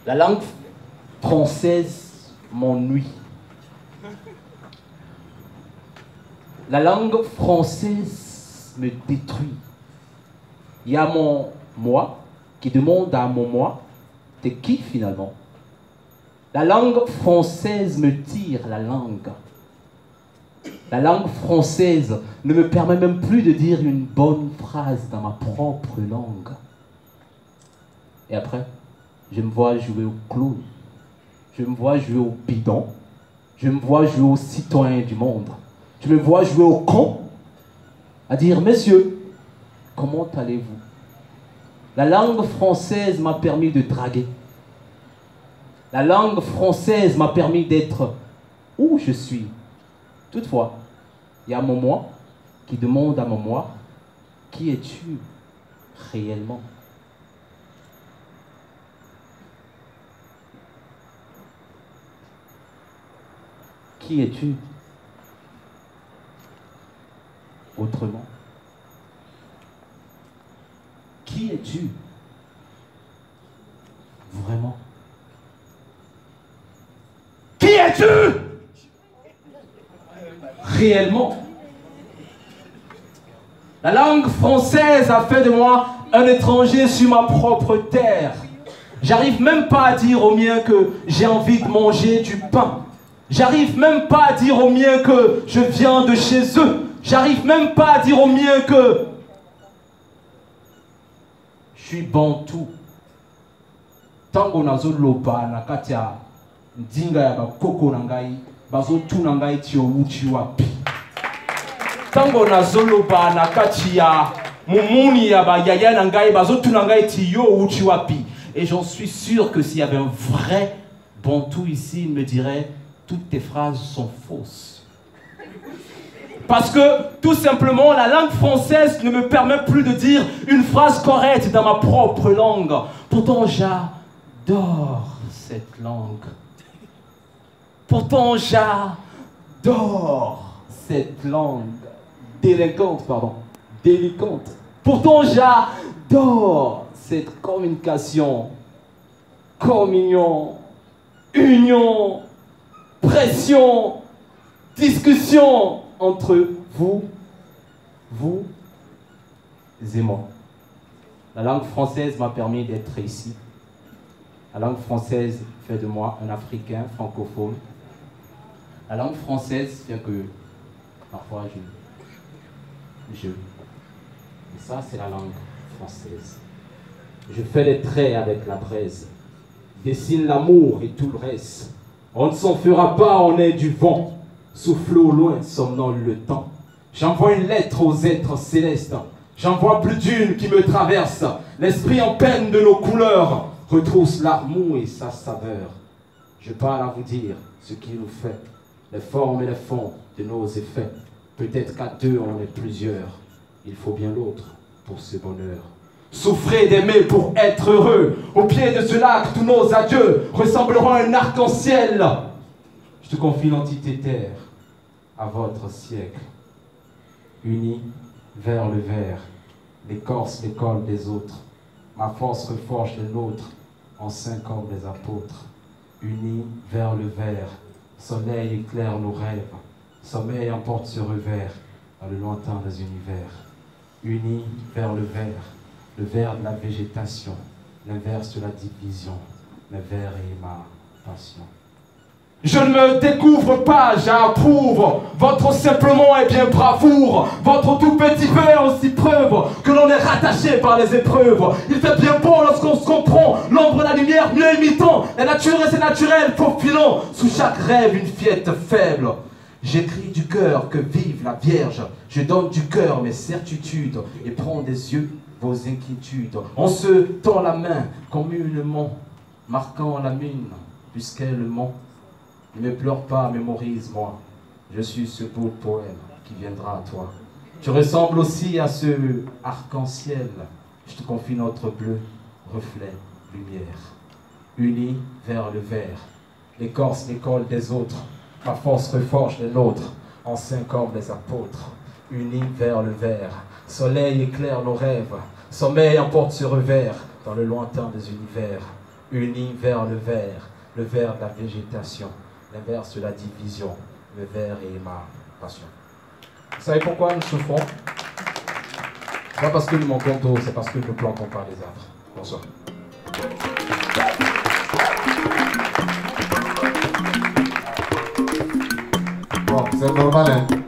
La langue française m'ennuie. La langue française me détruit. Il y a mon moi qui demande à mon moi, t'es qui finalement? La langue française me tire la langue. La langue française ne me permet même plus de dire une bonne phrase dans ma propre langue. Et après, je me vois jouer au clown. Je me vois jouer au bidon. Je me vois jouer au citoyen du monde. Je me vois jouer au con. À dire, messieurs, comment allez-vous? La langue française m'a permis de draguer. La langue française m'a permis d'être où je suis. Toutefois, il y a mon moi qui demande à mon moi, qui es-tu réellement? Qui es-tu autrement? Qui es-tu vraiment? Qui es-tu réellement? La langue française a fait de moi un étranger sur ma propre terre. J'arrive même pas à dire aux miens que j'ai envie de manger du pain. J'arrive même pas à dire aux miens que je viens de chez eux. J'arrive même pas à dire aux miens que je suis bantou. Tango nazo loba nakatia ndinga ya bakoko nangai bazo tu nangai tio uchi wapi. Tango nazo loba nakatia mumuni ya ba yaya nangai bazo tu nangai tio uchi wapi. Et j'en suis sûr que s'il y avait un vrai bantou ici, il me dirait toutes tes phrases sont fausses. Parce que, tout simplement, la langue française ne me permet plus de dire une phrase correcte dans ma propre langue. Pourtant, j'adore cette langue. Pourtant, j'adore cette langue. Délinquante, pardon. Délicate. Pourtant, j'adore cette communication. Communion. Union. Pression, discussion entre vous et moi. La langue française m'a permis d'être ici. La langue française fait de moi un Africain francophone. La langue française fait que parfois je. Et ça, c'est la langue française. Je fais les traits avec la braise, dessine l'amour et tout le reste. On ne s'en fera pas, on est du vent. Souffle au loin, somnole le temps. J'envoie une lettre aux êtres célestes. J'en vois plus d'une qui me traverse. L'esprit en peine de nos couleurs retrousse l'amour et sa saveur. Je parle à vous dire ce qui nous fait, les formes et les fonds de nos effets. Peut-être qu'à deux on est plusieurs. Il faut bien l'autre pour ce bonheur. Souffrez d'aimer pour être heureux. Au pied de ce lac, tous nos adieux ressembleront à un arc-en-ciel. Je te confie l'entité terre à votre siècle. Unis vers le vert, l'écorce l'école des autres. Ma force reforge les nôtres en 5 hommes des apôtres. Unis vers le vert, soleil éclaire nos rêves. Sommeil emporte ce revers dans le lointain des univers. Unis vers le vert de la végétation, l'inverse de la division, le vert est ma passion. Je ne me découvre pas, j'approuve. Votre simplement est bien bravoure. Votre tout petit peu est aussi preuve que l'on est rattaché par les épreuves. Il fait bien bon lorsqu'on se comprend. L'ombre et la lumière mieux imitant. La nature et ses naturels faufilant. Sous chaque rêve une fillette faible. J'écris du cœur que vive la Vierge. Je donne du cœur mes certitudes et prends des yeux vos inquiétudes. On se tend la main communément, marquant la mine puisqu'elle ment. Ne me pleure pas, mémorise-moi. Je suis ce beau poème qui viendra à toi. Tu ressembles aussi à ce arc-en-ciel. Je te confie notre bleu, reflet, lumière. Unis vers le vert. L'écorce l'école des autres. Ma force reforge les nôtres. En 5 hommes les apôtres. Unis vers le vert. Soleil éclaire nos rêves. Sommeil emporte ce revers dans le lointain des univers. unis vers le vert de la végétation, l'inverse de la division, le vert est ma passion. Vous savez pourquoi nous souffrons? Ce n'est pas parce que nous manquons d'eau, c'est parce que nous ne plantons pas les arbres. Bonsoir. Bon, c'est normal, hein?